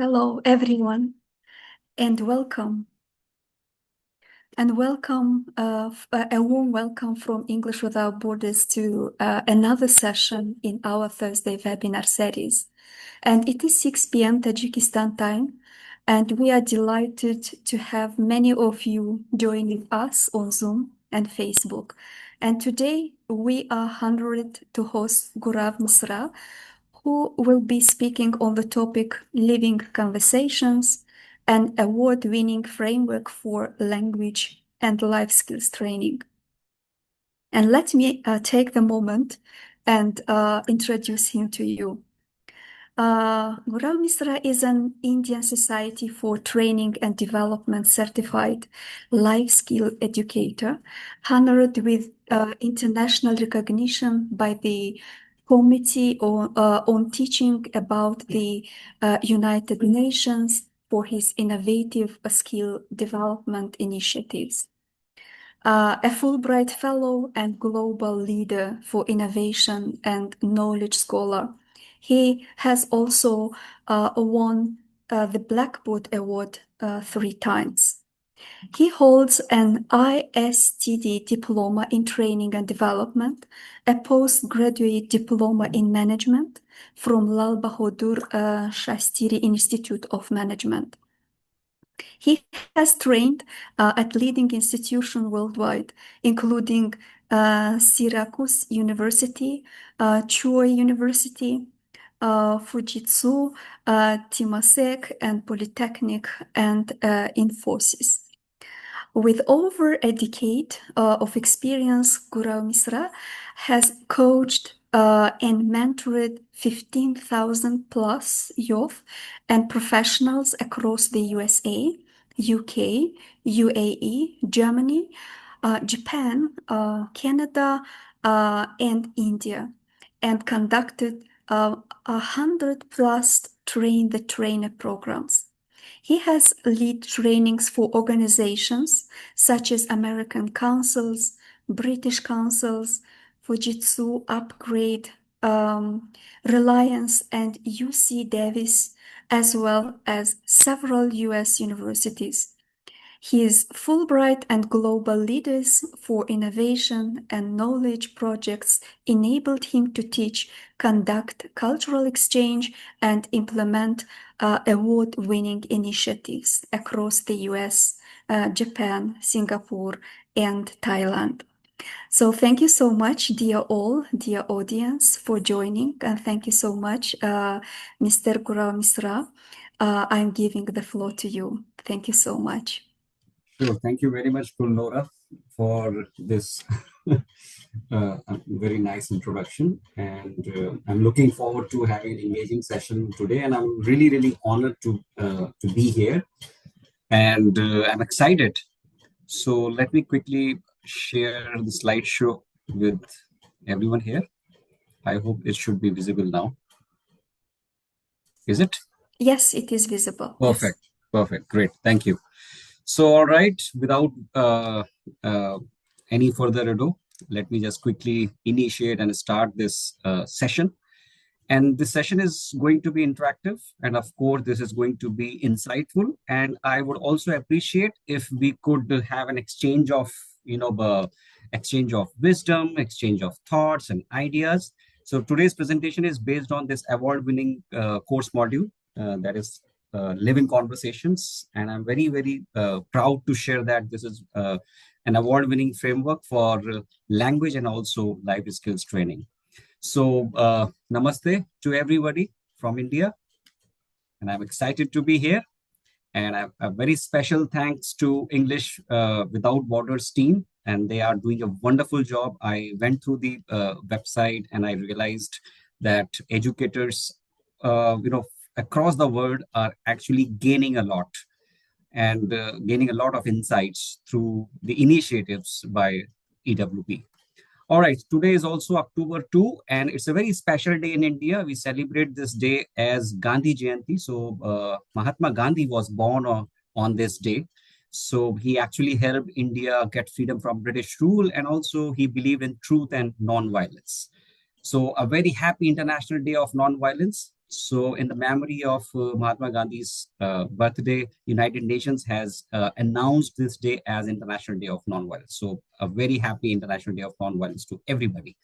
Hello, everyone, and welcome. And welcome, a warm welcome from English Without Borders to another session in our Thursday webinar series. And it is 6 p.m. Tajikistan time, and we are delighted to have many of you joining us on Zoom and Facebook. And today we are honored to host Gaurav Misra, who will be speaking on the topic Living Conversations, an award-winning framework for language and life skills training. And let me take the moment and introduce him to you. Gaurav Misra is an Indian Society for Training and Development certified life skill educator, honored with international recognition by the Committee on Teaching about the United Nations for his innovative skill development initiatives. A Fulbright Fellow and Global Leader for Innovation and Knowledge Scholar. He has also won the Blackboard Award 3 times. He holds an ISTD diploma in training and development, a postgraduate diploma in management from Lal Bahadur Shastri Institute of Management. He has trained at leading institutions worldwide, including Syracuse University, Chuo University, Fujitsu, Temasek, and Polytechnic, and Infosys. With over a decade of experience, Gaurav Misra has coached and mentored 15,000 plus youth and professionals across the USA, UK, UAE, Germany, Japan, Canada, and India, and conducted 100 plus train the trainer programs. He has led trainings for organizations such as American Councils, British Councils, Fujitsu Upgrade, Reliance, and UC Davis, as well as several US universities. His Fulbright and Global Leaders for Innovation and Knowledge projects enabled him to teach, conduct cultural exchange, and implement award-winning initiatives across the US, Japan, Singapore, and Thailand. So thank you so much, dear audience, for joining, and thank you so much, Mr. Gaurav Misra. I'm giving the floor to you. Thank you so much. Sure. Thank you very much, Gulnora, for this very nice introduction. And I'm looking forward to having an engaging session today. And I'm really, really honored to be here. And I'm excited. So let me quickly share the slideshow with everyone here. I hope it should be visible now. Is it? Yes, it is visible. Perfect. Yes. Perfect. Great. Thank you. So, all right, without any further ado, let me just quickly initiate and start this session. And this session is going to be interactive. And of course, this is going to be insightful. And I would also appreciate if we could have an exchange of, exchange of wisdom, exchange of thoughts and ideas. So today's presentation is based on this award-winning course module that is Living Conversations. And I'm very, very proud to share that this is an award-winning framework for language and also life skills training. So namaste to everybody from India. And I'm excited to be here. And a very special thanks to English Without Borders team. And they are doing a wonderful job. I went through the website and I realized that educators, across the world are actually gaining a lot and gaining a lot of insights through the initiatives by EWP. All right, today is also October 2, and it's a very special day in India. We celebrate this day as Gandhi Jayanti. So Mahatma Gandhi was born on this day. So he actually helped India get freedom from British rule, and also he believed in truth and non-violence. So a very happy International Day of Non-Violence. So, in the memory of Mahatma Gandhi's birthday, United Nations has announced this day as International Day of Nonviolence. So, a very happy International Day of Nonviolence to everybody.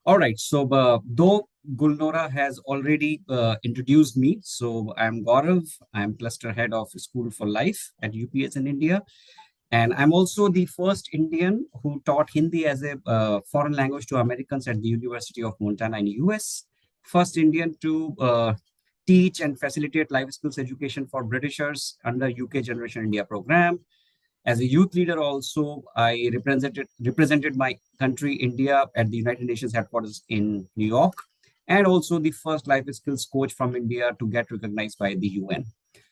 All right. So, though Gulnora has already introduced me, so I'm Gaurav. I'm cluster head of School for Life at UPS in India. And I'm also the first Indian who taught Hindi as a foreign language to Americans at the University of Montana in US. First Indian to teach and facilitate life skills education for Britishers under UK Generation India program. As a youth leader, also I represented my country, India, at the United Nations headquarters in New York, and also the first life skills coach from India to get recognized by the UN.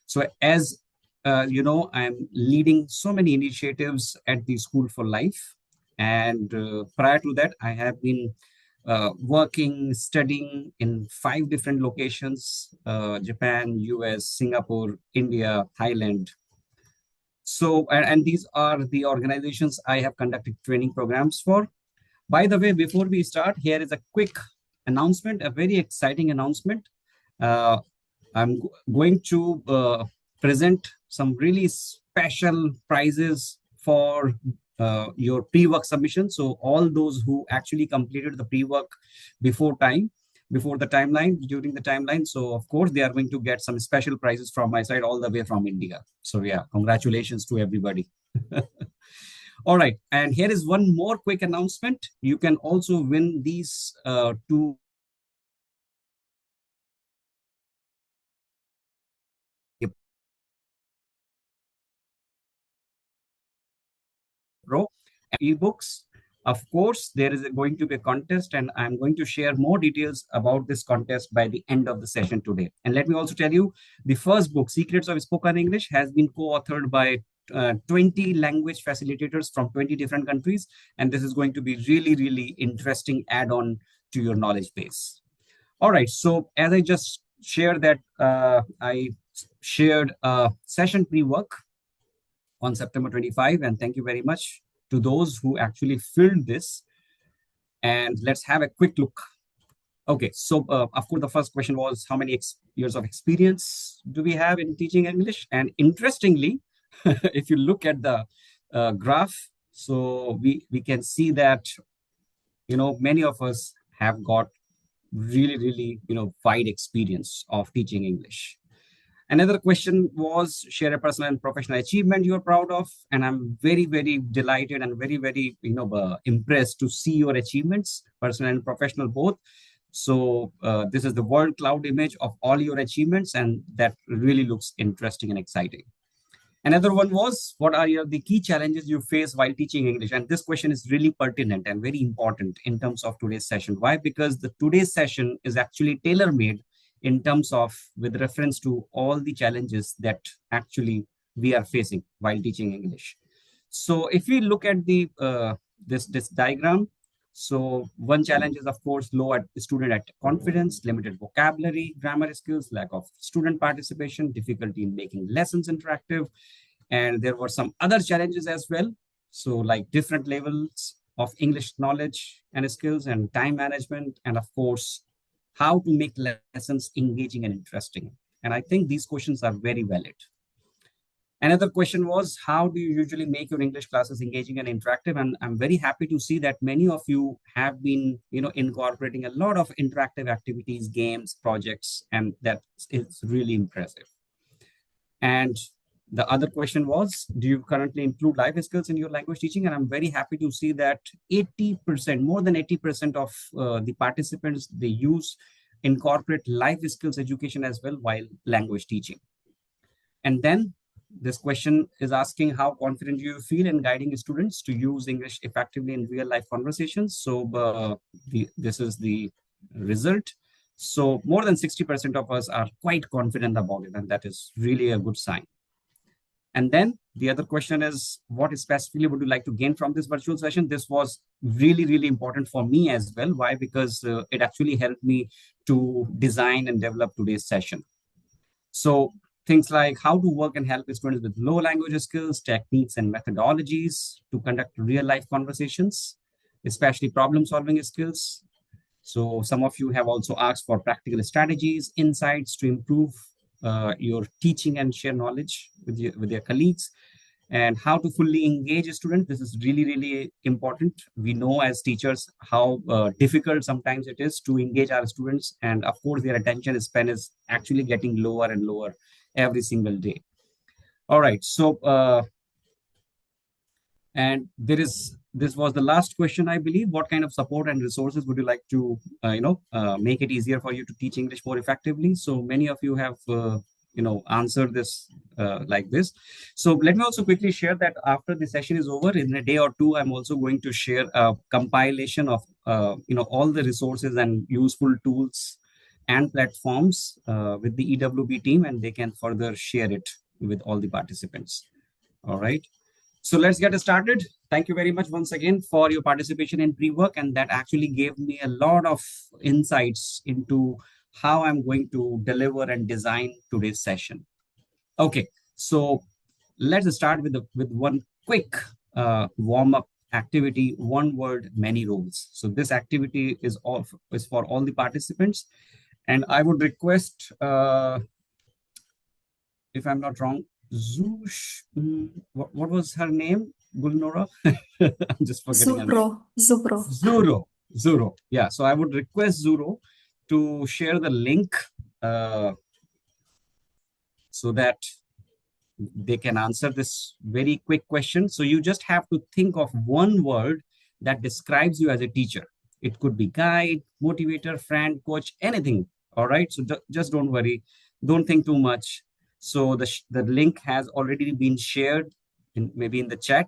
So, as I'm leading so many initiatives at the School for Life, and prior to that, I have been working, studying in 5 different locations: Japan, US, Singapore, India, Thailand. So, and these are the organizations I have conducted training programs for. By the way, before we start, here is a quick announcement, a very exciting announcement. Uh, I'm going to present some really special prizes for your pre-work submission. So all those who actually completed the pre-work before time, before the timeline, during the timeline. So of course they are going to get some special prizes from my side, all the way from India. So yeah, congratulations to everybody. All right, and here is one more quick announcement. You can also win these two Pro ebooks. Of course, there is going to be a contest, and I'm going to share more details about this contest by the end of the session today. And let me also tell you, the first book, Secrets of Spoken English, has been co-authored by 20 language facilitators from 20 different countries, and this is going to be really, really interesting add-on to your knowledge base. All right, so as I just shared that I shared a session pre-work on September 25. And thank you very much to those who actually filled this. And let's have a quick look. Okay, so of course, the first question was how many years of experience do we have in teaching English? And interestingly, if you look at the graph, so we can see that, many of us have got really, really, wide experience of teaching English. Another question was share a personal and professional achievement you're proud of. And I'm very, very delighted and very, very, impressed to see your achievements, personal and professional both. So this is the world cloud image of all your achievements, and that really looks interesting and exciting. Another one was, what are the key challenges you face while teaching English? And this question is really pertinent and very important in terms of today's session. Why? Because the today's session is actually tailor-made in terms of with reference to all the challenges that actually we are facing while teaching English. So if we look at the this diagram, so one challenge is of course low at student at confidence, limited vocabulary, grammar skills, lack of student participation, difficulty in making lessons interactive, and there were some other challenges as well. So like different levels of English knowledge and skills and time management, and of course how to make lessons engaging and interesting. And I think these questions are very valid. Another question was, how do you usually make your English classes engaging and interactive? And I'm very happy to see that many of you have been, incorporating a lot of interactive activities, games, projects, and that is really impressive. And the other question was, do you currently include life skills in your language teaching? And I'm very happy to see that 80%, more than 80% of the participants, they incorporate life skills education as well while language teaching. And then this question is asking, how confident do you feel in guiding students to use English effectively in real life conversations? So this is the result. So more than 60% of us are quite confident about it, and that is really a good sign. And then the other question is, what specifically would you like to gain from this virtual session? This was really, really important for me as well. Why? Because it actually helped me to design and develop today's session. So things like how to work and help students with low language skills, techniques, and methodologies to conduct real life conversations, especially problem solving skills. So some of you have also asked for practical strategies, insights to improve your teaching and share knowledge with your colleagues, and how to fully engage a student. This is really, really important. We know as teachers how difficult sometimes it is to engage our students. And of course, their attention span is actually getting lower and lower every single day. All right. So, and this was the last question, I believe. What kind of support and resources would you like to, make it easier for you to teach English more effectively? So many of you have, answered this like this. So let me also quickly share that after the session is over, in a day or two, I'm also going to share a compilation of, all the resources and useful tools and platforms with the EWB team, and they can further share it with all the participants. All right. So let's get started. Thank you very much once again for your participation in pre-work, and that actually gave me a lot of insights into how I'm going to deliver and design today's session. Okay, so let's start with one quick warm-up activity, one word, many roles. So this activity is for all the participants, and I would request, if I'm not wrong, Zush, what was her name? Gulnora? I'm just forgetting her name. Zubro. Zuro. Yeah. So I would request Zuro to share the link uh, so that they can answer this very quick question. So you just have to think of one word that describes you as a teacher. It could be guide, motivator, friend, coach, anything. All right. So just don't worry. Don't think too much. So the link has already been shared maybe in the chat.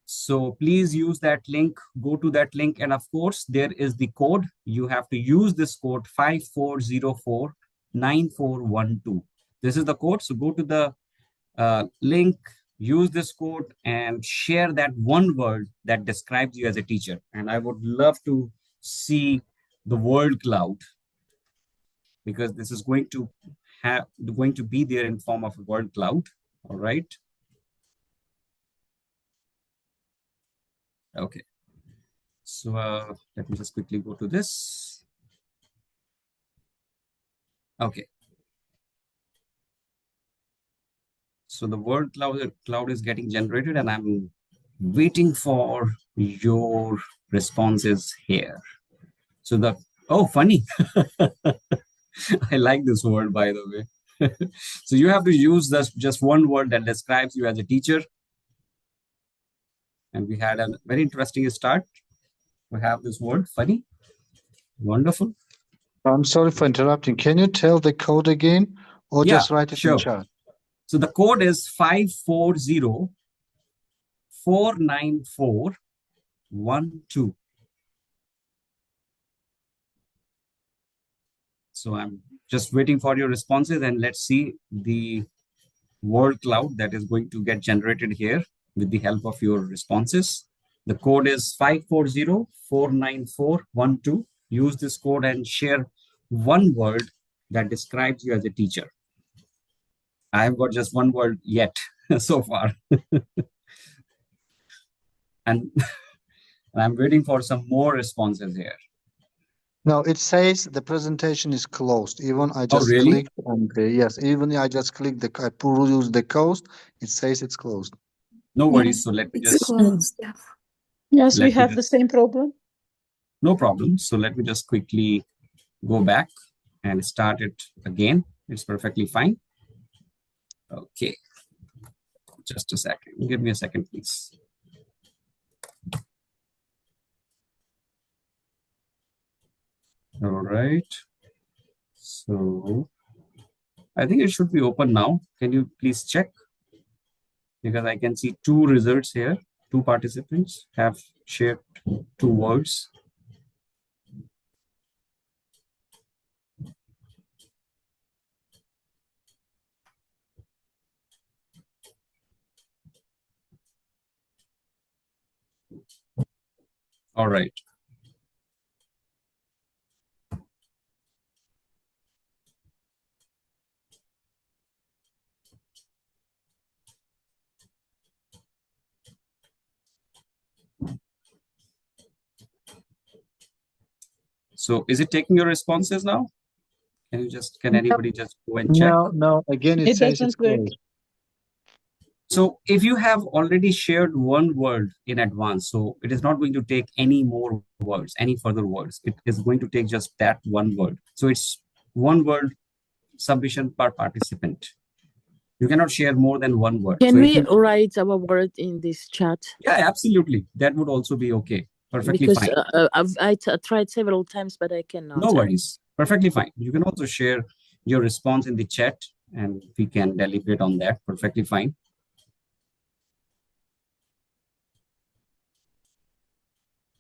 So please use that link, go to that link. And of course, there is the code. You have to use this code 54049412. This is the code. So go to the link, use this code, and share that one word that describes you as a teacher. And I would love to see the word cloud, because this is going to be there in form of a word cloud. All right. Okay. So let me just quickly go to this. Okay. So the word cloud is getting generated, and I'm waiting for your responses here. So funny. I like this word, by the way. So you have to use this just one word that describes you as a teacher. And we had a very interesting start. We have this word, funny. Wonderful. I'm sorry for interrupting. Can you tell the code again or Yeah, just write it in sure. chat? So the code is 54049412. So I'm just waiting for your responses, and let's see the word cloud that is going to get generated here with the help of your responses. The code is 54049412. Use this code and share one word that describes you as a teacher. I have got just one word yet so far. And I'm waiting for some more responses here. No, it says the presentation is closed. Even I Oh, just really? clicked and yes, even I just clicked I peruse the code, it says it's closed. No worries. So let me It's just closed. Yeah. Yes, we let me have the just same problem. no problem. So let me just quickly go back and start it again. It's perfectly fine. Okay, just a second. Give me a second, please. All right. So I think it should be open now. Can you please check? Because I can see two results here. Two participants have shared two words. All right. So is it taking your responses now? Can anybody just go and check? No, again it says it's doesn't work. closed. So if you have already shared one word in advance, so it is not going to take any more words, any further words. It is going to take just that one word. So it's one word submission per participant. You cannot share more than one word. Can So we write our word in this chat? Yeah, absolutely. That would also be okay. Perfectly Because fine. I tried several times, but I cannot. No worries. Perfectly fine. You can also share your response in the chat and we can deliberate on that. Perfectly fine.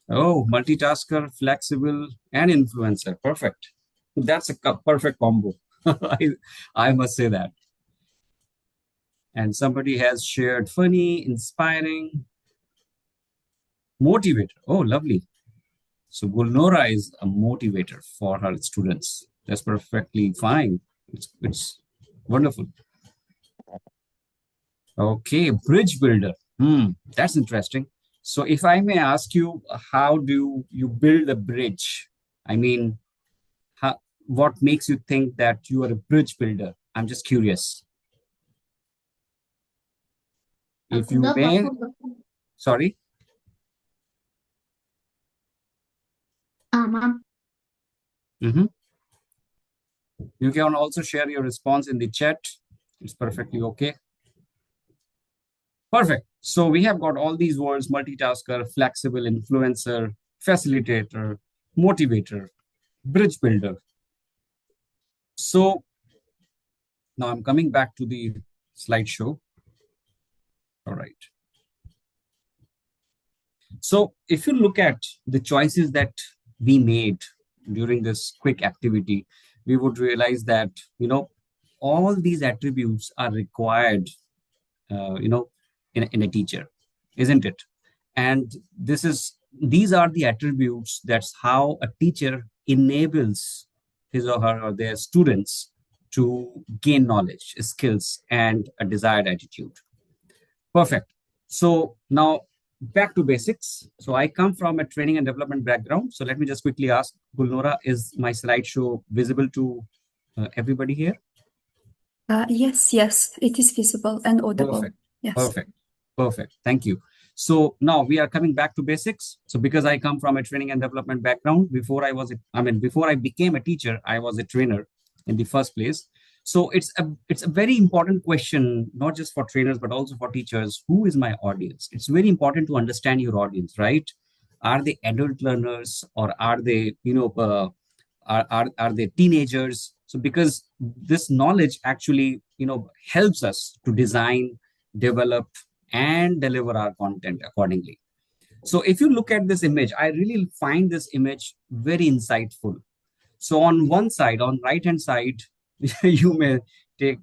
Oh, multitasker, flexible, and influencer. Perfect. That's a perfect combo. I must say that. And somebody has shared funny, inspiring, motivator. Oh, lovely. So Gulnora is a motivator for her students. That's perfectly fine. It's wonderful. Okay, bridge builder. That's interesting. So if I may ask you, how do you build a bridge? I mean, what makes you think that you are a bridge builder? I'm just curious. If you may, sorry. Mm-hmm. You can also share your response in the chat. It's perfectly okay. Perfect. So we have got all these words: multitasker, flexible, influencer, facilitator, motivator, bridge builder. So now I'm coming back to the slideshow. All right. So if you look at the choices that we made during this quick activity, we would realize that, all these attributes are required, in a teacher, isn't it? And these are the attributes. That's how a teacher enables his or her or their students to gain knowledge, skills, and a desired attitude. Perfect. So now back to basics. So I come from a training and development background. So let me just quickly ask Gulnora, is my slideshow visible to everybody here? Yes, it is visible and audible. Perfect. Yes. Perfect. Thank you. So now we are coming back to basics. So because I come from a training and development background, before I became a teacher, I was a trainer in the first place. So it's a very important question, not just for trainers, but also for teachers. Who is my audience? It's very important to understand your audience, right? Are they adult learners, or are they, are they teenagers? So because this knowledge actually, helps us to design, develop, and deliver our content accordingly. So if you look at this image, I really find this image very insightful. So on one side, on right hand side, you may take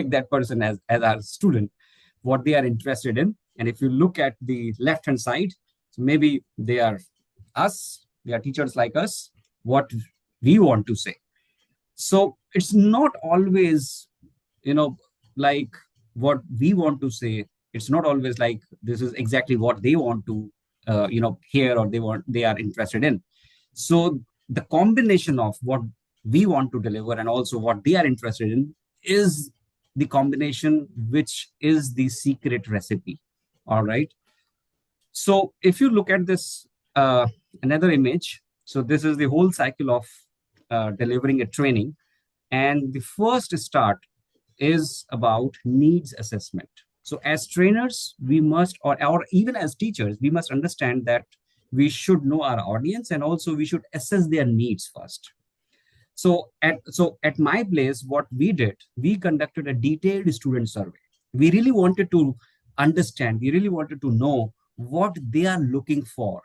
that person as our student, what they are interested in. And if you look at the left hand side, so maybe they are teachers like us, what we want to say. So it's not always, like what we want to say. It's not always like this is exactly what they want to, hear, or they are interested in. So the combination of what we want to deliver and also what they are interested in is the combination which is the secret recipe. All right. So if you look at this, another image, so this is the whole cycle of delivering a training. And the first start is about needs assessment. So as trainers, we must, or even as teachers, we must understand that we should know our audience, and also we should assess their needs first. So at my place, what we did, we conducted a detailed student survey. We really wanted to understand, we really wanted to know what they are looking for,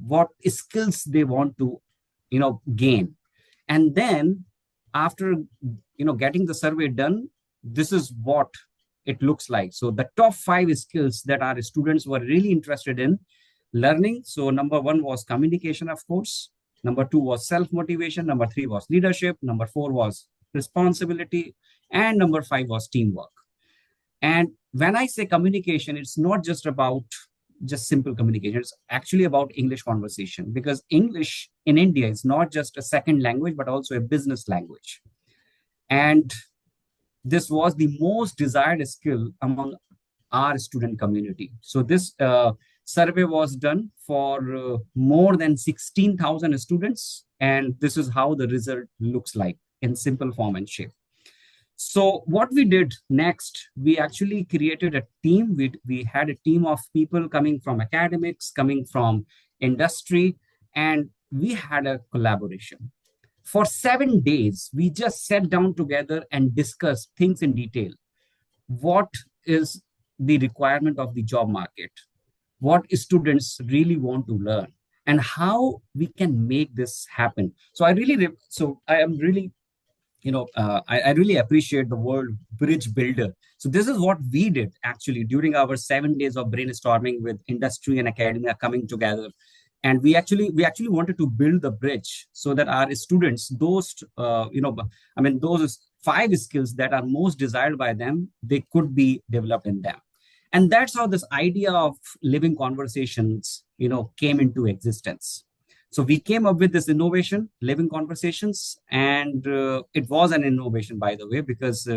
what skills they want to, gain. And then after, getting the survey done, this is what it looks like. So the top 5 skills that our students were really interested in learning. So number 1 was communication, of course. Number 2 was self-motivation. Number 3 was leadership. Number 4 was responsibility. And number 5 was teamwork. And when I say communication, it's not just about, just simple communication. It's actually about English conversation, because English in India is not just a second language, but also a business language. And this was the most desired skill among our student community. So this survey was done for more than 16,000 students, and this is how the result looks like in simple form and shape. So what we did next, we actually created a team. We had a team of people coming from academics, coming from industry, and we had a collaboration. For 7 days, we just sat down together and discussed things in detail. What is the requirement of the job market? What students really want to learn, and how we can make this happen. So I am really, I really appreciate the word bridge builder. So this is what we did actually during our 7 days of brainstorming with industry and academia coming together. And we actually wanted to build the bridge so that our students, those 5 skills that are most desired by them, they could be developed in them. And that's how this idea of living conversations, came into existence. So we came up with this innovation, living conversations, and it was an innovation, by the way, because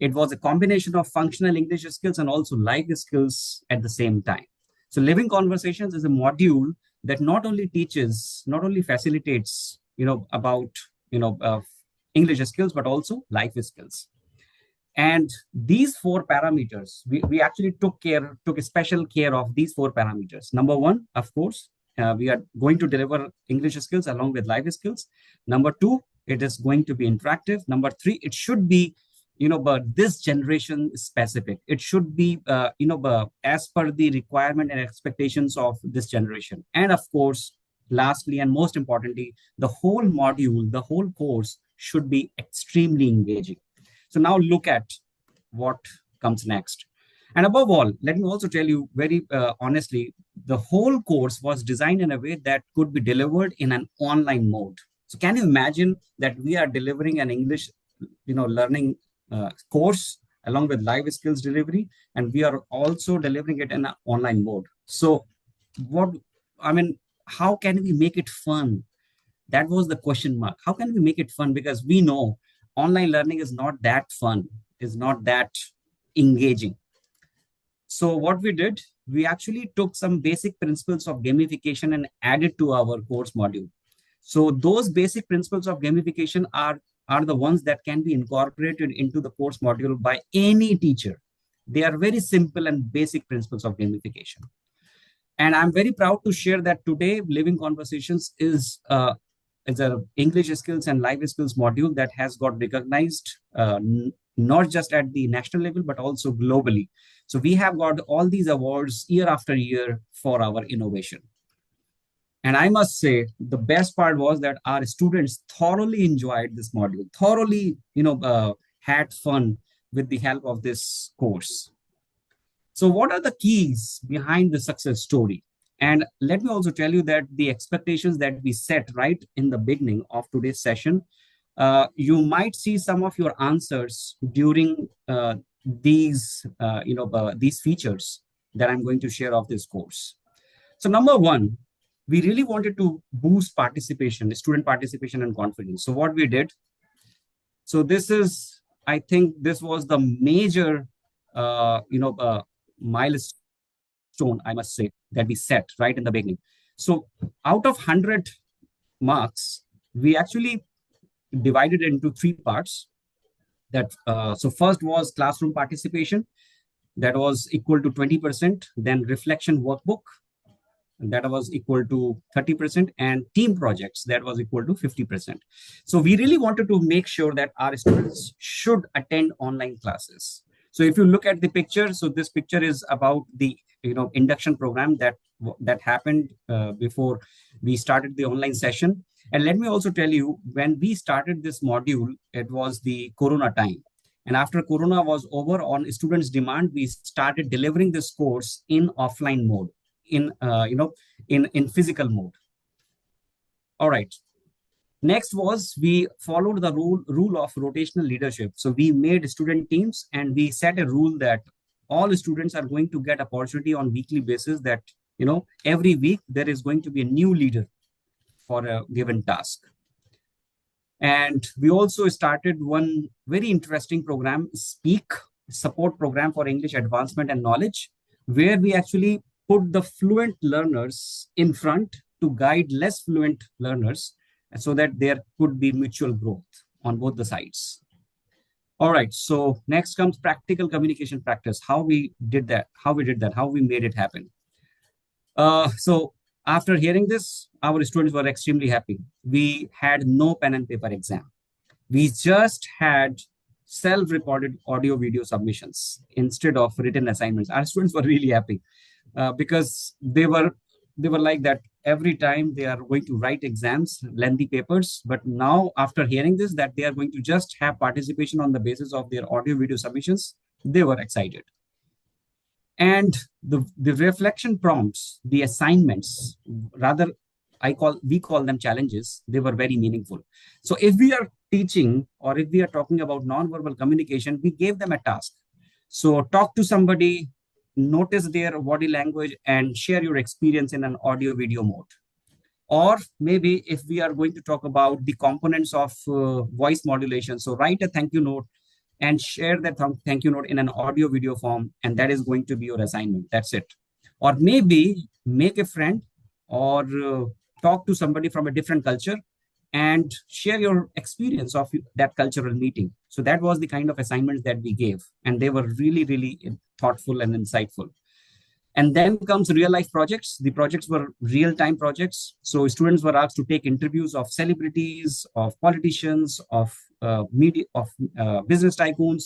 it was a combination of functional English skills and also life skills at the same time. So living conversations is a module that not only facilitates, about, English skills, but also life skills. And these 4 parameters, we actually took a special care of these 4 parameters. Number one, of course, we are going to deliver English skills along with life skills. Number 2, it is going to be interactive. Number 3, it should be, but this generation specific. It should be, as per the requirement and expectations of this generation. And of course, lastly, and most importantly, the whole module, the whole course should be extremely engaging. So now look at what comes next. And above all, let me also tell you very honestly, the whole course was designed in a way that could be delivered in an online mode. So can you imagine that we are delivering an English, learning course along with live skills delivery, and we are also delivering it in an online mode. So how can we make it fun? That was the question mark. How can we make it fun? Because we know online learning is not that fun, is not that engaging. So what we did, we actually took some basic principles of gamification and added to our course module. So those basic principles of gamification are the ones that can be incorporated into the course module by any teacher. They are very simple and basic principles of gamification. And I'm very proud to share that today, Living Conversations is a English skills and life skills module that has got recognized not just at the national level, but also globally. So we have got all these awards year after year for our innovation. And I must say, the best part was that our students thoroughly enjoyed this module, thoroughly, had fun with the help of this course. So what are the keys behind the success story? And let me also tell you that the expectations that we set right in the beginning of today's session, you might see some of your answers during these features that I'm going to share of this course. So number one, we really wanted to boost participation, student participation and confidence. So what we did, I think this was the major, milestone, I must say, that we set right in the beginning. So out of 100 marks, we actually divided it into 3 parts. So first was classroom participation, that was equal to 20%, then reflection workbook, that was equal to 30%, and team projects, that was equal to 50%. So we really wanted to make sure that our students should attend online classes. So if you look at the picture, so this picture is about the induction program that happened before we started the online session. And let me also tell you, when we started this module, it was the Corona time. And after Corona was over, on students' demand, we started delivering this course in offline mode, in physical mode. All right. Next was, we followed the rule of rotational leadership. So we made student teams and we set a rule that all students are going to get opportunity on weekly basis that, every week there is going to be a new leader for a given task. And we also started one very interesting program, Speak, support program for English advancement and knowledge, where we actually put the fluent learners in front to guide less fluent learners so that there could be mutual growth on both the sides. All right, so next comes practical communication practice, how we did that, how we made it happen. So after hearing this, our students were extremely happy. We had no pen and paper exam. We just had self-recorded audio video submissions instead of written assignments. Our students were really happy because they were like that every time they are going to write exams, lengthy papers. But now after hearing this, that they are going to just have participation on the basis of their audio video submissions, they were excited. And the reflection prompts, the assignments, rather we call them challenges, they were very meaningful. So if we are teaching or if we are talking about nonverbal communication, we gave them a task. So talk to somebody, notice their body language and share your experience in an audio video mode. Or maybe if we are going to talk about the components of voice modulation, so write a thank you note and share that thank you note in an audio video form, and that is going to be your assignment. That's it. Or maybe make a friend or talk to somebody from a different culture and share your experience of that cultural meeting. So that was the kind of assignments that we gave, and they were really, really thoughtful and insightful. And then comes real life projects. The projects were real-time projects. So students were asked to take interviews of celebrities, of politicians, of media, of business tycoons.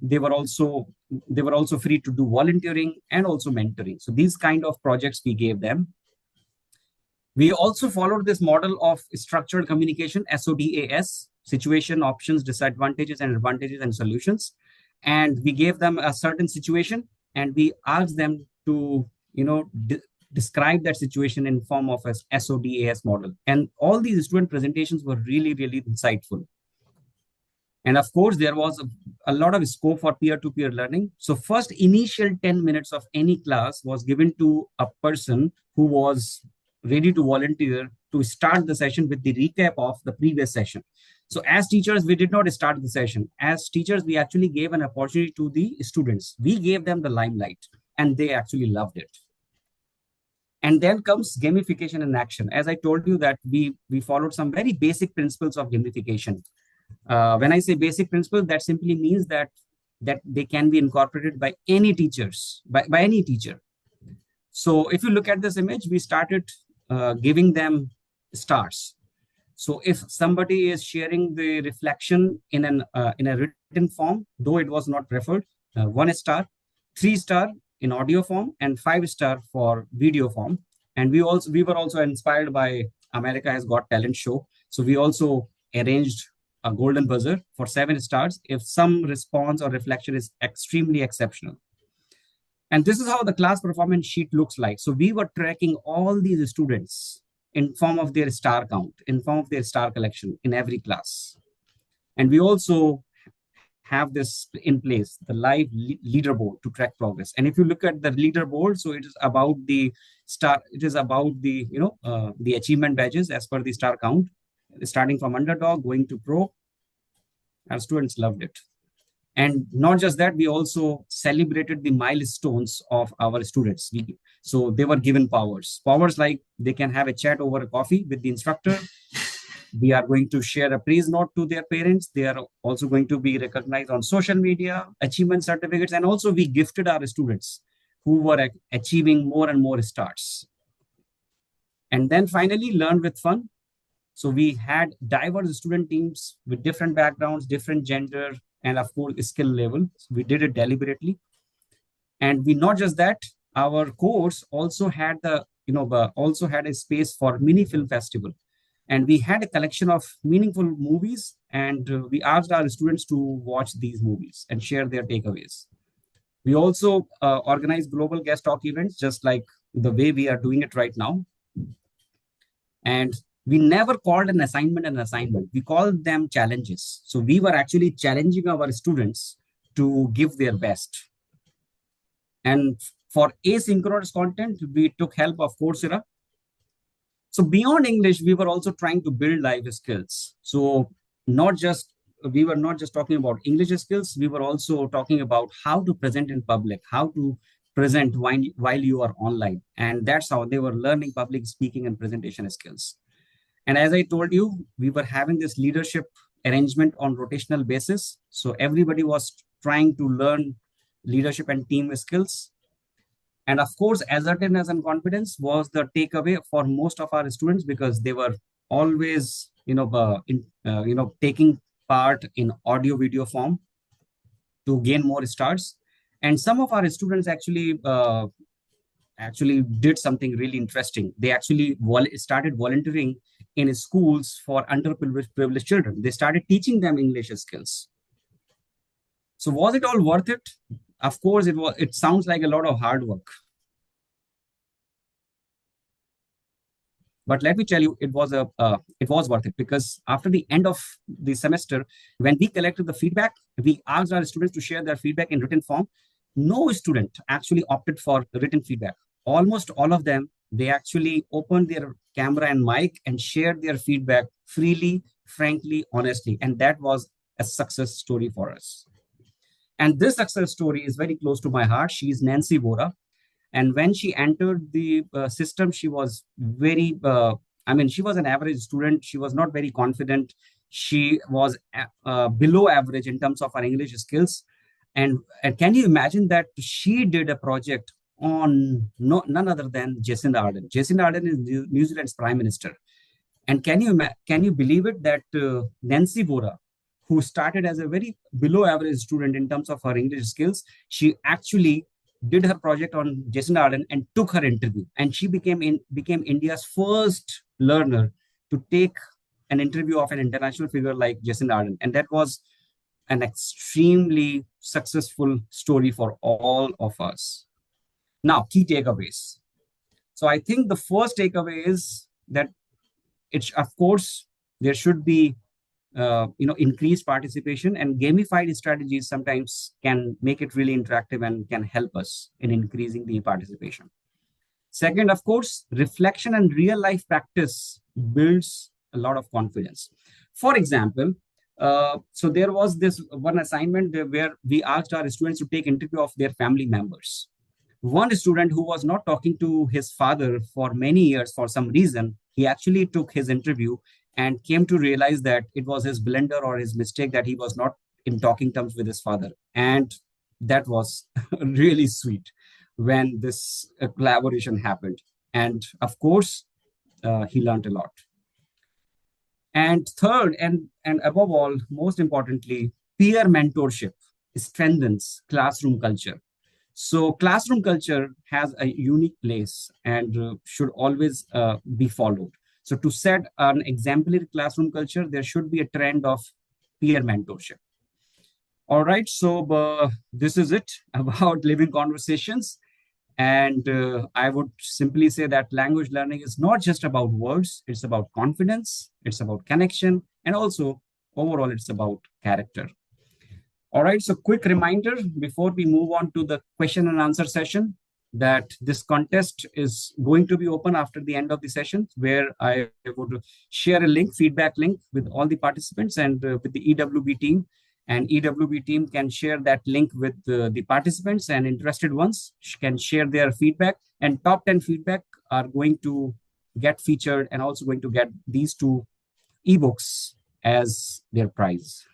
They were also free to do volunteering and also mentoring. So these kind of projects we gave them. We also followed this model of structured communication, SODAS, situation, options, disadvantages, and advantages and solutions. And we gave them a certain situation and we asked them to, describe that situation in form of a SODAS model. And all these student presentations were really, really insightful. And of course, there was a lot of scope for peer-to-peer learning. So first initial 10 minutes of any class was given to a person who was ready to volunteer to start the session with the recap of the previous session. So as teachers, we did not start the session. As teachers, we actually gave an opportunity to the students. We gave them the limelight and they actually loved it. And then comes gamification in action. As I told you that we followed some very basic principles of gamification. When I say basic principles, that simply means that they can be incorporated by any teachers, by any teacher. So if you look at this image, we started giving them stars. So if somebody is sharing the reflection in a written form, though it was not preferred, 1 star, 3 star in audio form, and 5 star for video form. And we were also inspired by America Has Got Talent show. So we also arranged a golden buzzer for 7 stars if some response or reflection is extremely exceptional. And this is how the class performance sheet looks like. So we were tracking all these students in form of their star count, in form of their star collection in every class. And we also have this in place, the live leaderboard to track progress. And if you look at the leaderboard, so it is about the star, it is about the, the achievement badges as per the star count, starting from underdog, going to pro. Our students loved it. And not just that, we also celebrated the milestones of our students. So they were given powers like they can have a chat over a coffee with the instructor. We are going to share a praise note to their parents. They are also going to be recognized on social media, achievement certificates, and also we gifted our students who were achieving more and more stars. And then finally, learn with fun. So we had diverse student teams with different backgrounds, different gender, and of course, skill level. So we did it deliberately. And we not just that, our course also had a space for mini film festival. And we had a collection of meaningful movies, and we asked our students to watch these movies and share their takeaways. We also organized global guest talk events, just like the way we are doing it right now. And we never called an assignment. We called them challenges. So we were actually challenging our students to give their best. And for asynchronous content, we took help of Coursera. So beyond English, we were also trying to build life skills. So not just we were not just talking about English skills, we were also talking about how to present in public, how to present while you are online. And that's how they were learning public speaking and presentation skills. And as I told you, we were having this leadership arrangement on rotational basis. So everybody was trying to learn leadership and team skills. And of course, assertiveness and confidence was the takeaway for most of our students because they were always, taking part in audio video form to gain more stars. And some of our students actually did something really interesting. They actually started volunteering in schools for underprivileged children. They started teaching them English skills. So was it all worth it? Of course, it was. It sounds like a lot of hard work. But let me tell you, it was worth it because after the end of the semester, when we collected the feedback, we asked our students to share their feedback in written form. No student actually opted for written feedback. Almost all of them, they actually opened their camera and mic and shared their feedback freely, frankly, honestly. And that was a success story for us. And this success story is very close to my heart. She is Nancy Vora. And when she entered the system, she was she was an average student. She was not very confident. She was below average in terms of her English skills. And can you imagine that she did a project on none other than Jacinda Ardern? Jacinda Ardern is New Zealand's Prime Minister. And can you believe it that Nancy Vora, who started as a very below average student in terms of her English skills, she actually did her project on Jacinda Ardern and took her interview. And she became India's first learner to take an interview of an international figure like Jacinda Ardern. And that was an extremely successful story for all of us. Now, key takeaways. So I think the first takeaway is that it's, of course, there should be increased participation, and gamified strategies sometimes can make it really interactive and can help us in increasing the participation. Second, of course, reflection and real life practice builds a lot of confidence. For example, so there was this one assignment where we asked our students to take interview of their family members. One student who was not talking to his father for many years for some reason, he actually took his interview and came to realize that it was his blunder or his mistake that he was not in talking terms with his father. And that was really sweet when this collaboration happened. And of course, he learned a lot. And third, and above all, most importantly, peer mentorship strengthens classroom culture. So classroom culture has a unique place and should always be followed. So to set an exemplary classroom culture, there should be a trend of peer mentorship. All right, so this is it about living conversations. And I would simply say that language learning is not just about words, it's about confidence, it's about connection, and also overall, it's about character. All right, so quick reminder before we move on to the question and answer session that this contest is going to be open after the end of the session, where I would share a link, feedback link with all the participants and with the EWB team. And EWB team can share that link with the participants, and interested ones can share their feedback, and top 10 feedback are going to get featured and also going to get these two ebooks as their prize.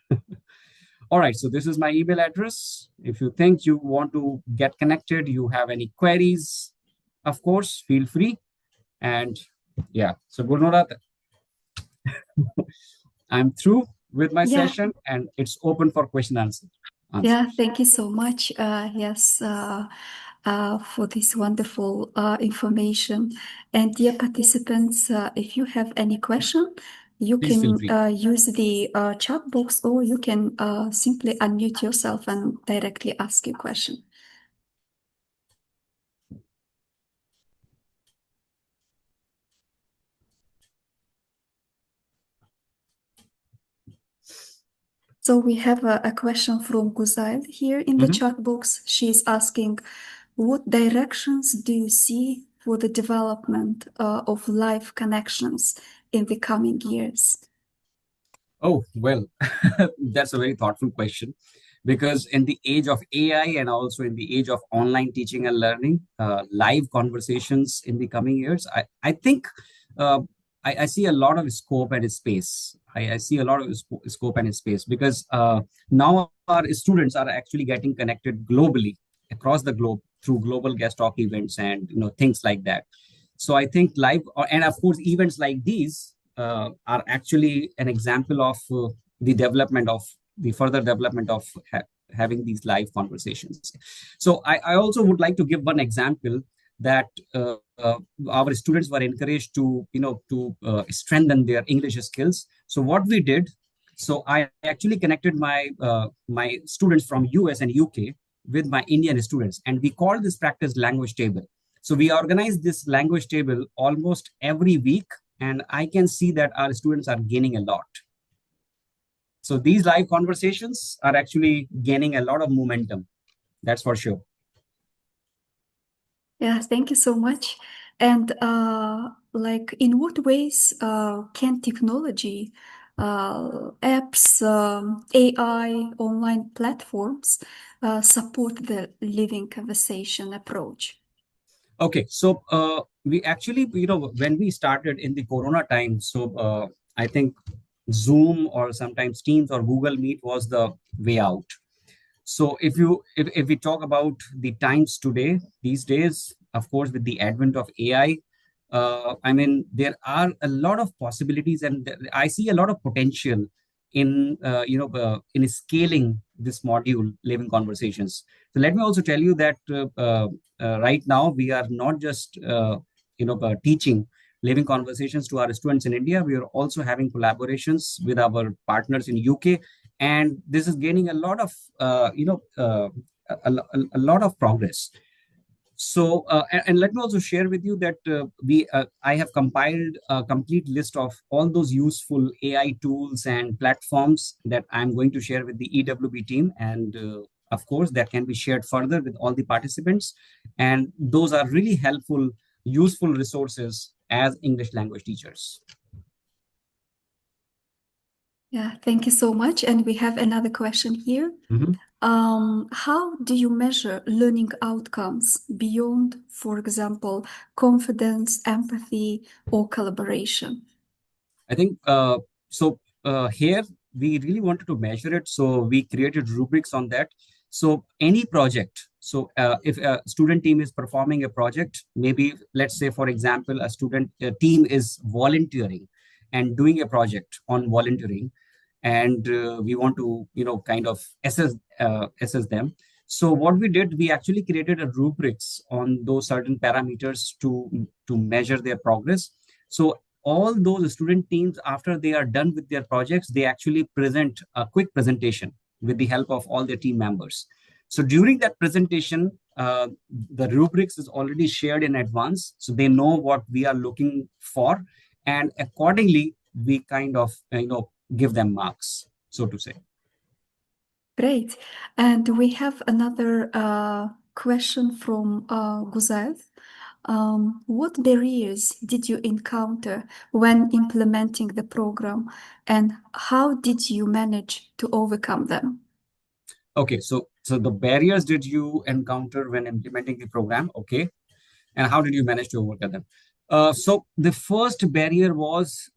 All right, so this is my email address. If you think you want to get connected, you have any queries, of course, feel free. And yeah, so Gurnarat, I'm through with my session and it's open for question answer. Yeah, thank you so much. Yes, for this wonderful information. And dear participants, if you have any question, you Please feel can free. use the chat box, or you can simply unmute yourself and directly ask your question. So we have a question from Guzail here in the chat box. She's asking, what directions do you see for the development of live connections in the coming years? Oh, well, that's a very thoughtful question because in the age of AI and also in the age of online teaching and learning, live conversations in the coming years, I think uh, I see a lot of scope and space. I see a lot of scope and space because now our students are actually getting connected globally across the globe through global guest talk events and things like that. So I think live and of course events like these are actually an example of the development of the further development of having these live conversations. So I also would like to give one example that our students were encouraged to strengthen their English skills. So what we did, so I actually connected my students from US and UK with my Indian students, and we called this practice language table. So we organize this language table almost every week, and I can see that our students are gaining a lot. So these live conversations are actually gaining a lot of momentum. That's for sure. Yeah, thank you so much. And in what ways can technology, apps, AI, online platforms support the living conversation approach? Okay, so we actually, when we started in the Corona time, so I think Zoom or sometimes Teams or Google Meet was the way out. So if we talk about the times today, these days, of course, with the advent of AI, I mean, there are a lot of possibilities, and I see a lot of potential in scaling this module, living conversations. So let me also tell you that right now we are not just teaching living conversations to our students in India. We are also having collaborations with our partners in UK, and this is gaining a lot of a lot of progress. So and let me also share with you that I have compiled a complete list of all those useful AI tools and platforms that I'm going to share with the EWB team, and of course that can be shared further with all the participants, and those are really helpful, useful resources as English language teachers. Yeah, thank you so much. And we have another question here. Mm-hmm. How do you measure learning outcomes beyond, for example, confidence, empathy, or collaboration? I think here we really wanted to measure it, so we created rubrics on that. So any project, so if a student team is performing a project, maybe let's say for example a student team is volunteering and doing a project on volunteering, and we want to kind of assess them. So what we did, we actually created a rubrics on those certain parameters to measure their progress. So all those student teams, after they are done with their projects, they actually present a quick presentation with the help of all their team members. So during that presentation, the rubrics is already shared in advance, so they know what we are looking for, and accordingly we kind of give them marks, so to say. Great. And we have another question from Guzaev. What barriers did you encounter when implementing the program, and how did you manage to overcome them? Okay, so the barriers did you encounter when implementing the program? Okay, and how did you manage to overcome them? So the first barrier was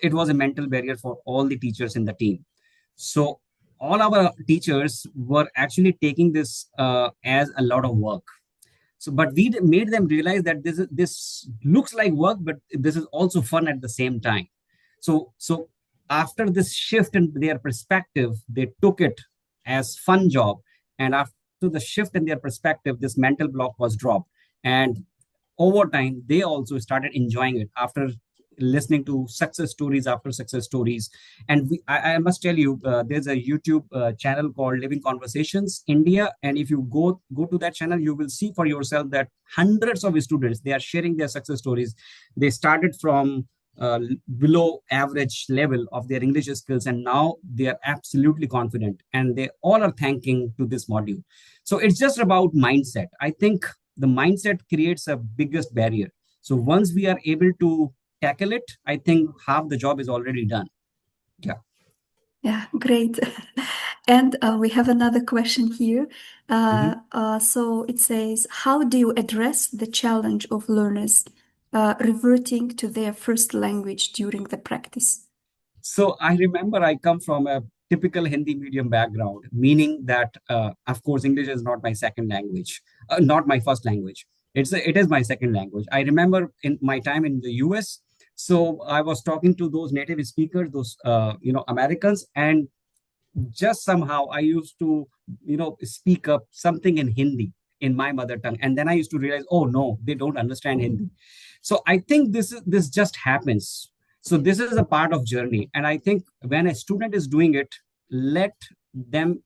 it was a mental barrier for all the teachers in the team. So all our teachers were actually taking this as a lot of work. So, but we made them realize that this looks like work, but this is also fun at the same time. So after this shift in their perspective, they took it as fun job, and after the shift in their perspective, this mental block was dropped, and over time they also started enjoying it after listening to success stories after success stories. And I must tell you, there's a YouTube channel called Living Conversations India, and if you go to that channel, you will see for yourself that hundreds of students, they are sharing their success stories. They started from below average level of their English skills, and now they are absolutely confident, and they all are thanking to this module. So it's just about mindset. I think the mindset creates a biggest barrier. So once we are able to tackle it, I think half the job is already done. Yeah. Yeah, great. And we have another question here. So it says, how do you address the challenge of learners reverting to their first language during the practice? So I remember I come from a typical Hindi medium background, meaning that, of course, English is not my second language, not my first language. It is my second language. I remember in my time in the US, so I was talking to those native speakers, those Americans, and just somehow I used to, speak up something in Hindi in my mother tongue, and then I used to realize, oh no, they don't understand Hindi. So I think this just happens. So this is a part of journey, and I think when a student is doing it, let them,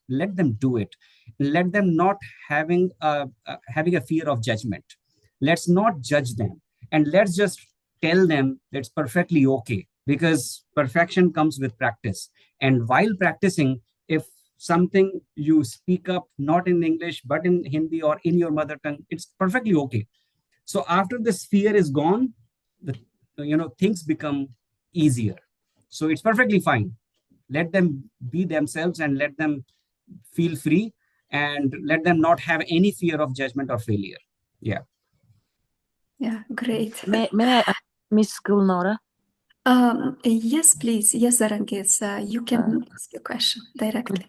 let them do it. Let them not having a fear of judgment. Let's not judge them, and let's just tell them that's perfectly okay, because perfection comes with practice. And while practicing, if something you speak up not in English but in Hindi or in your mother tongue, it's perfectly okay. So after this fear is gone, the things become easier. So it's perfectly fine. Let them be themselves and let them feel free, and let them not have any fear of judgment or failure. Yeah. Yeah, great. May I ask Miss Gulnora? Yes, please. Yes, Zarangis, you can ask your question directly.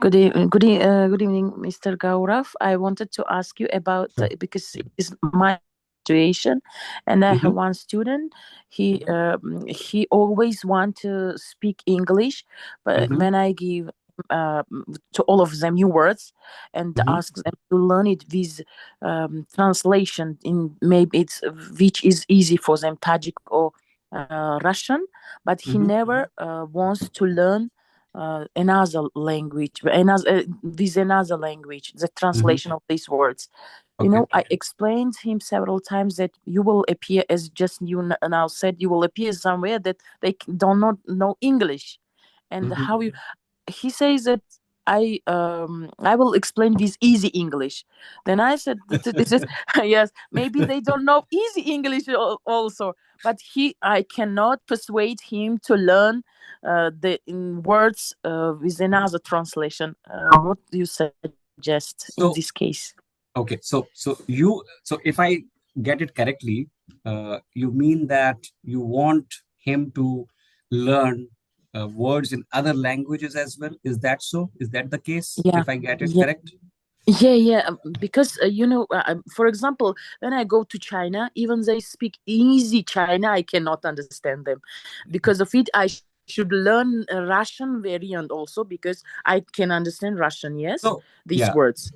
Good evening, Mr. Gaurav. I wanted to ask you about because it's my situation, and I have one student. He always want to speak English, but when I give to all of them new words and ask them to learn it with translation in maybe it's which is easy for them, Tajik or Russian, but he never wants to learn another language, with another language, the translation of these words. Okay. I explained him several times that you will appear, as just you now said, you will appear somewhere that they do not know English, and how you. He says that I will explain with easy English. Then I said, this is yes, maybe they don't know easy English also, but I cannot persuade him to learn the in words with another translation. What do you suggest in this case? Okay, so if I get it correctly, you mean that you want him to learn words in other languages as well? Is that so? Is that the case? Yeah. If I get it Yeah. correct? Yeah, because for example, when I go to China, even they speak easy China, I cannot understand them. Because of it, I should learn Russian variant also, because I can understand Russian. Yes, So these yeah, words.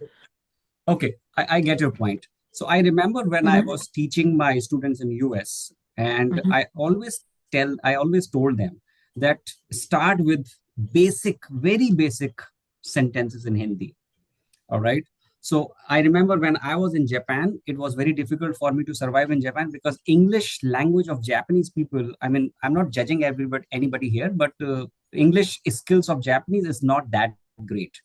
okay, I get your point. So I remember when I was teaching my students in US, and I always told them that start with basic, very basic sentences in Hindi. All right. So I remember when I was in Japan, it was very difficult for me to survive in Japan because English language of Japanese people. I mean, I'm not judging anybody here, but English skills of Japanese is not that great.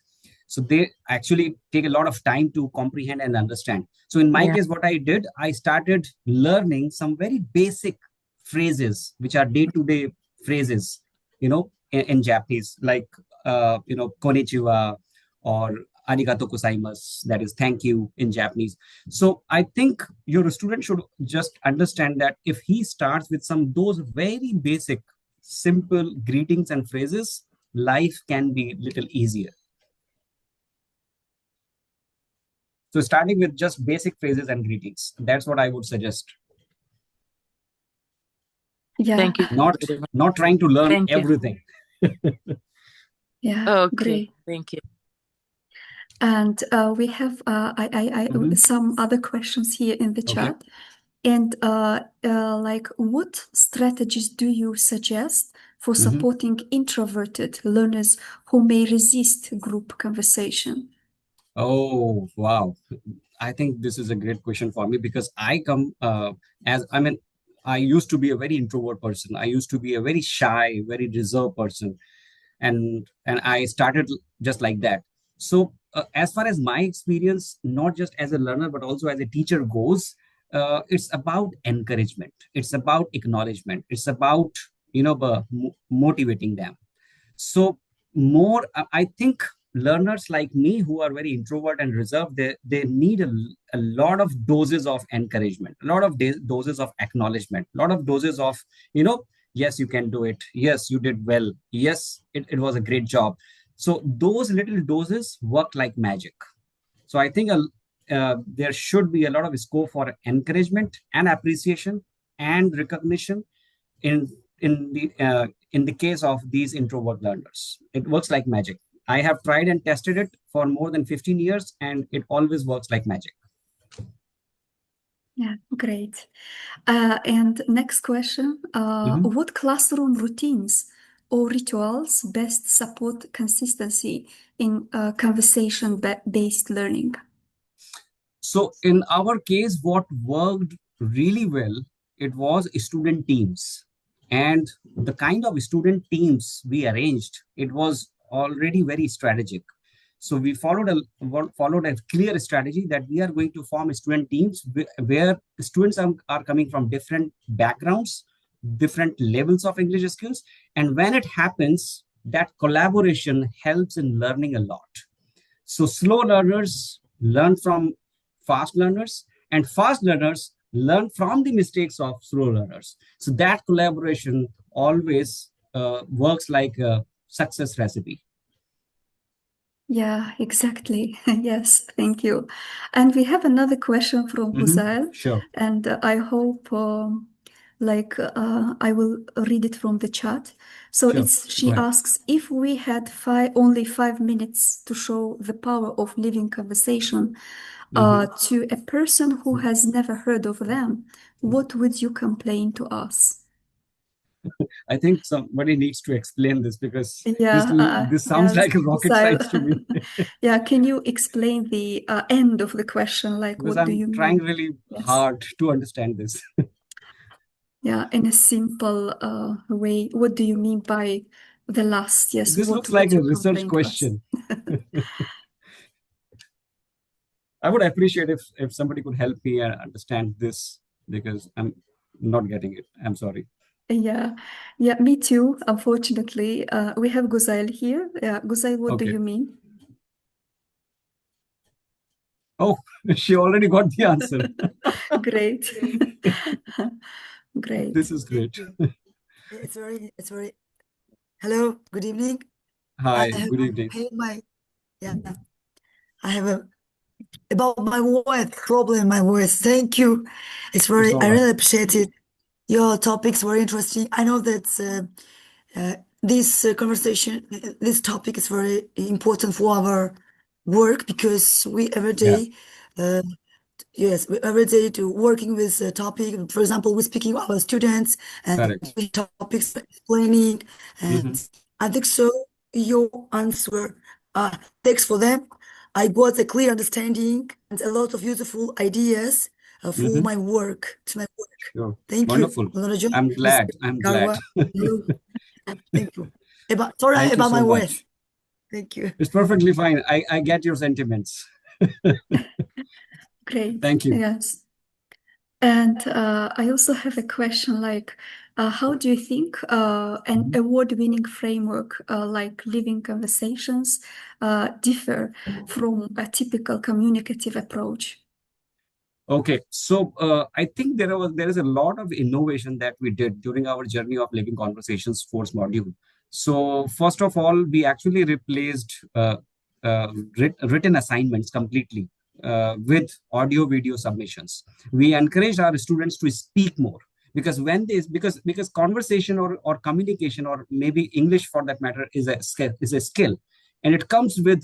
So they actually take a lot of time to comprehend and understand. So in my Yeah. case, what I did, I started learning some very basic phrases, which are day-to-day phrases, in Japanese, like konnichiwa or arigato gozaimasu, that is thank you in Japanese. So I think your student should just understand that if he starts with some those very basic, simple greetings and phrases, life can be little easier. So starting with just basic phrases and greetings, that's what I would suggest. Yeah. Thank you. Not trying to learn Thank you. everything. Yeah. Okay. Great. Thank you. And we have some other questions here in the chat. And like, what strategies do you suggest for supporting introverted learners who may resist group conversation? Oh, wow. I think this is a great question for me because I come I used to be a very introvert person. I used to be a very shy, very reserved person. And I started just like that. So as far as my experience, not just as a learner, but also as a teacher goes, it's about encouragement. It's about acknowledgement. It's about, motivating them. So more, I think learners like me who are very introvert and reserved, they need a lot of doses of encouragement, a lot of doses of acknowledgement, a lot of doses of, yes, you can do it. Yes, you did well. Yes, it was a great job. So those little doses work like magic. So I think there should be a lot of scope for encouragement and appreciation and recognition in in the case of these introvert learners. It works like magic. I have tried and tested it for more than 15 years, and it always works like magic. Yeah, great. And next question, what classroom routines or rituals best support consistency in conversation-based learning? So in our case, what worked really well, it was student teams. And the kind of student teams we arranged, it was already very strategic. So we followed a clear strategy that we are going to form student teams where students are coming from different backgrounds, different levels of English skills. And when it happens, that collaboration helps in learning a lot. So slow learners learn from fast learners, and fast learners learn from the mistakes of slow learners. So that collaboration always works like a success recipe. Yeah, exactly. Yes, thank you. And we have another question from Huzail, Sure. and I hope I will read it from the chat. So Sure. she asks, if we had only 5 minutes to show the power of living conversation to a person who has never heard of them, what would you complain to us? I think somebody needs to explain this because Yeah, this sounds like a rocket Huzail. science to me. Yeah, can you explain the end of the question? Like, Because what do you I'm trying mean? really Yes. hard to understand this. Yeah, in a simple way, what do you mean by the last? Yes, This what looks would like a you research complain to us? question. I would appreciate if somebody could help me understand this because I'm not getting it. I'm sorry. Yeah, me too. Unfortunately, we have Guzail here. Yeah, Guzail, what do Okay. you mean? Oh, she already got the answer. Great. Great. This is great. It's very. Hello, good evening. Hi, good evening. I have about my voice problem. My voice. Thank you. It's I all right. really appreciate it. Your topic's very interesting. I know that this conversation, this topic is very important for our work because we every day. Yes, every day to working with a topic. For example, we're speaking to our students and Correct. topics explaining, and I think so. Your answer, thanks for them. I got a clear understanding and a lot of useful ideas for my work. To my work. Sure. Thank Wonderful. you. I'm glad. I'm glad. Thank you. Thank you About so my much. voice. Thank you. It's perfectly fine. I get your sentiments. Great. Thank you. Yes. And I also have a question like, how do you think an award-winning framework like Living Conversations differ from a typical communicative approach? Okay, so I think there is a lot of innovation that we did during our journey of Living Conversations course module. So first of all, we actually replaced written assignments completely with audio video submissions. We encouraged our students to speak more because because conversation or communication or maybe English for that matter is a skill, and it comes with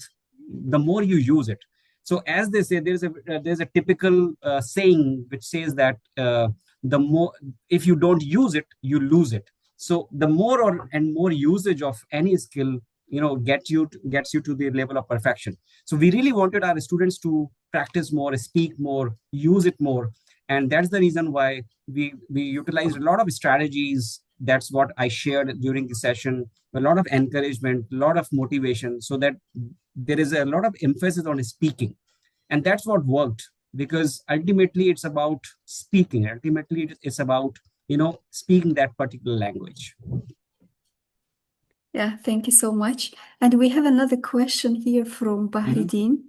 the more you use it. So as they say, there's a typical saying which says that the more, if you don't use it, you lose it. So the more and more usage of any skill, gets you to the level of perfection. So we really wanted our students to practice more, speak more, use it more, and that's the reason why we utilized a lot of strategies that's what I shared during the session. A lot of encouragement, a lot of motivation, so that there is a lot of emphasis on speaking. And that's what worked, because ultimately it's about speaking. Ultimately it's about, speaking that particular language. Yeah, thank you so much. And we have another question here from Bahridin.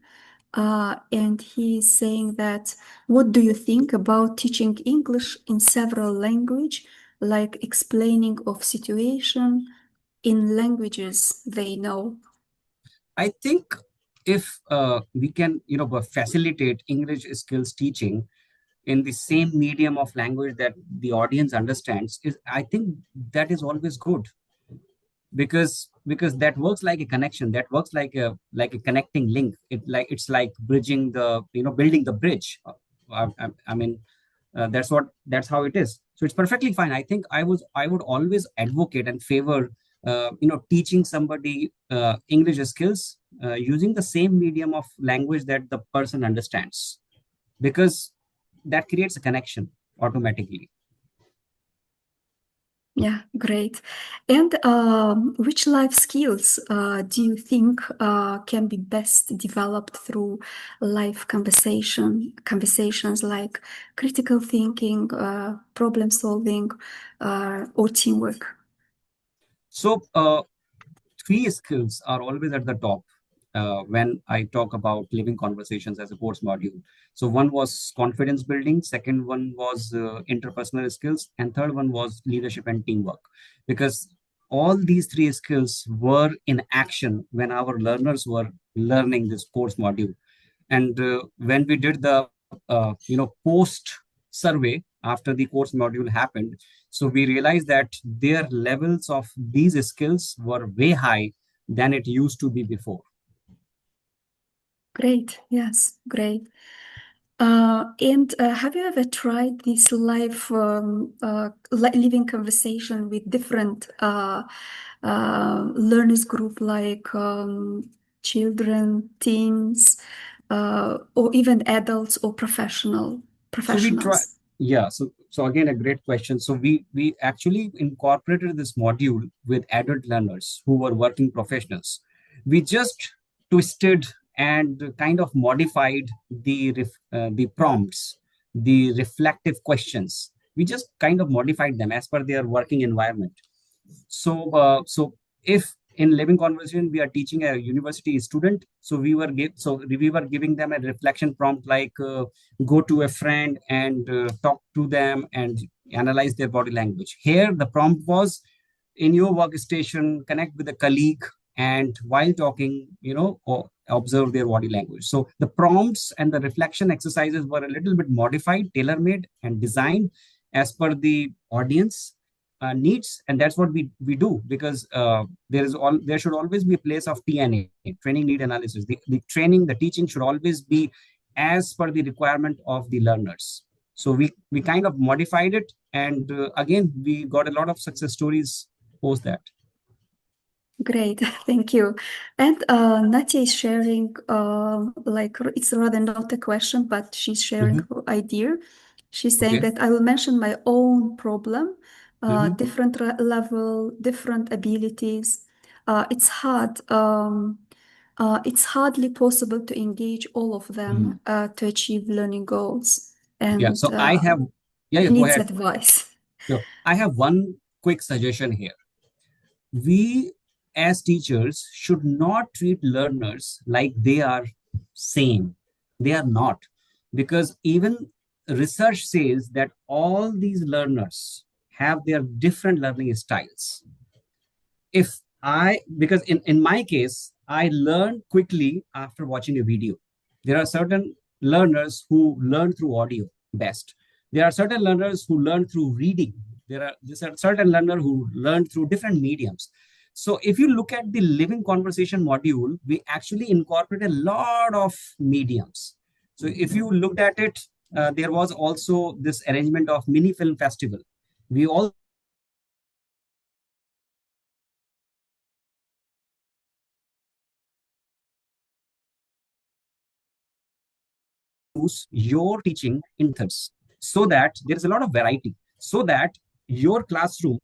And he's saying that, what do you think about teaching English in several languages, like explaining of situation in languages they know? I think if we can, facilitate English skills teaching in the same medium of language that the audience understands, is I think that is always good, because that works like a connection, that works like a connecting link. It's like bridging the, building the bridge. I mean, that's how it is. So it's perfectly fine. I think I would always advocate and favor, teaching somebody English skills using the same medium of language that the person understands, because that creates a connection automatically. Yeah, great. And which life skills do you think can be best developed through life conversations like critical thinking, problem solving, or teamwork? So three skills are always at the top when I talk about living conversations as a course module. So one was confidence building, second one was interpersonal skills, and third one was leadership and teamwork. Because all these three skills were in action when our learners were learning this course module. And when we did the post survey after the course module happened, so we realized that their levels of these skills were way high than it used to be before. Great. Yes, great. And have you ever tried this live living conversation with different learners group, like children, teens, or even adults or So we try, professionals? yeah. So again, a great question. So we actually incorporated this module with adult learners who were working professionals. We just twisted and kind of modified the prompts, the reflective questions. We just kind of modified them as per their working environment. So if in living conversation we are teaching a university student, so we were giving them a reflection prompt like go to a friend and talk to them and analyze their body language. Here the prompt was, in your workstation, connect with a colleague, and while talking, observe their body language. So the prompts and the reflection exercises were a little bit modified, tailor made, and designed as per the audience needs. And that's what we do, because there should always be a place of TNA, training need analysis. The training, the teaching should always be as per the requirement of the learners. So we kind of modified it, and again we got a lot of success stories post that. Great, thank you. And Natia is sharing, like it's rather not a question, but she's sharing her idea. She's saying Okay. that I will mention my own problem, Mhm. different level, different abilities. It's hard. It's hardly possible to engage all of them to achieve learning goals, Yeah. and So I have, yeah, go needs ahead. advice. So I have one quick suggestion here. We as teachers should not treat learners like they are same. They are not, because even research says that all these learners have their different learning styles. If I, because in my case, I learn quickly after watching a video. There are certain learners who learn through audio best. There are certain learners who learn through reading. There are certain learners who learn through different mediums. So if you look at the living conversation module, we actually incorporate a lot of mediums. So if you looked at it, there was also this arrangement of mini film festival. We all use your teaching in methods, so that there is a lot of variety, so that your classroom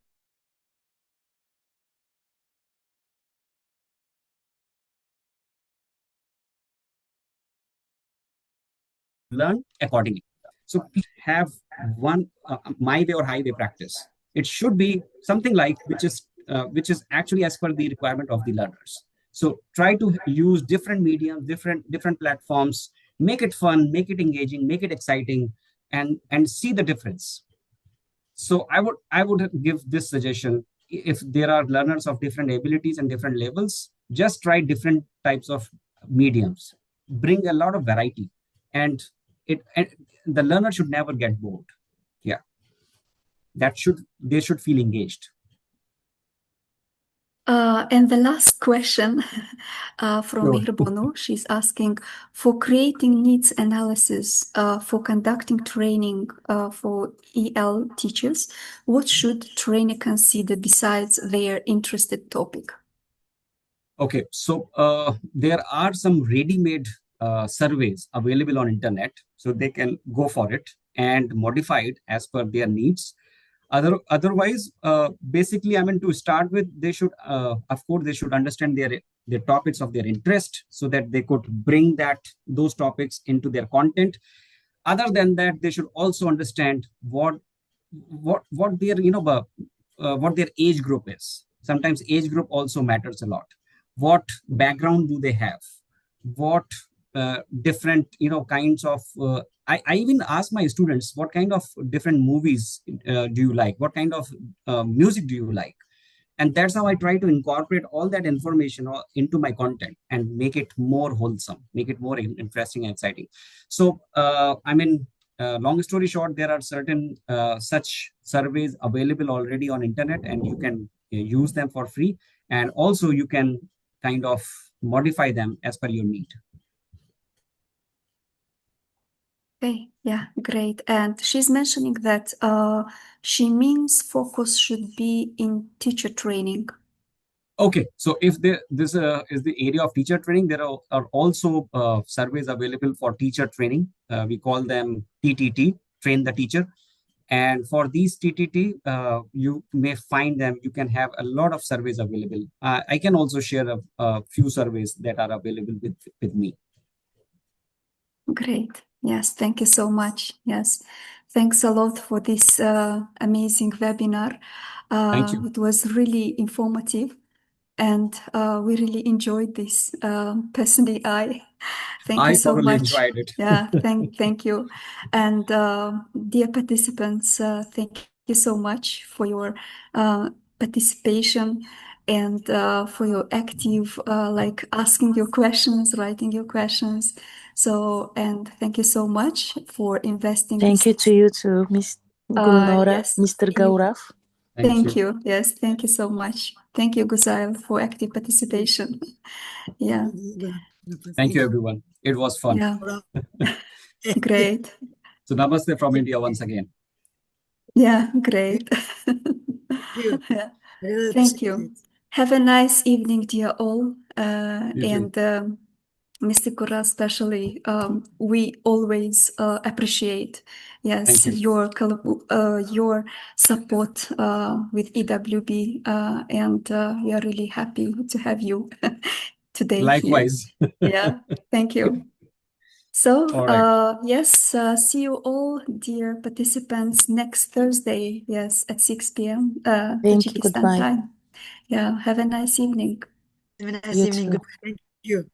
learn accordingly. So please have one my way or highway practice. It should be something like which is actually as per the requirement of the learners. So try to use different mediums, different platforms, make it fun, make it engaging, make it exciting, and see the difference. So I would give this suggestion: if there are learners of different abilities and different levels, just try different types of mediums, bring a lot of variety, and and the learner should never get bored. Yeah, they should feel engaged. And the last question from Sure. Mihrbonu, she's asking, for creating needs analysis, for conducting training for EL teachers, what should trainer consider besides their interested topic? Okay, so there are some ready-made surveys available on internet, so they can go for it and modify it as per their needs. Otherwise, basically, I mean, to start with, they should, of course, they should understand their topics of their interest, so that they could bring those topics into their content. Other than that, they should also understand what their what their age group is. Sometimes age group also matters a lot. What background do they have? What different kinds of I even ask my students, what kind of different movies do you like? What kind of music do you like? And that's how I try to incorporate all that information into my content and make it more wholesome, make it more interesting and exciting. So I mean, long story short, there are certain such surveys available already on internet, and you can use them for free, and also you can kind of modify them as per your need. Okay, yeah, great. And she's mentioning that she means focus should be in teacher training. Okay, so if this is the area of teacher training, there are also surveys available for teacher training. We call them TTT, train the teacher. And for these TTT, you may find them, you can have a lot of surveys available. I can also share a few surveys that are available with me. Great. Yes, thank you so much. Yes, thanks a lot for this amazing webinar. Thank you. It was really informative, and we really enjoyed this. Personally, thank you I so thoroughly much. enjoyed it. Yeah, thank you. And dear participants, thank you so much for your participation and for your active, like asking your questions, writing your questions. So, and thank you so much for investing. Thank you to you too, Miss Gulnora, yes, Mr. Gaurav. Thank you. Yes, thank you so much. Thank you, Guzail, for active participation. Yeah. Thank you, everyone. It was fun. Yeah. Great. So namaste from India once again. Yeah, great. Yeah. Thank you. Have a nice evening, dear all. And Mr. Kura, especially, we always appreciate, yes, your support with EWB, and we are really happy to have you today. Likewise. Here. Yeah, thank you. So, All right. yes, see you all, dear participants, next Thursday, yes, at 6 p.m. Thank you. Tajikistan Goodbye. time. Yeah, have a nice evening. Have a nice You evening. too. Good. Thank you.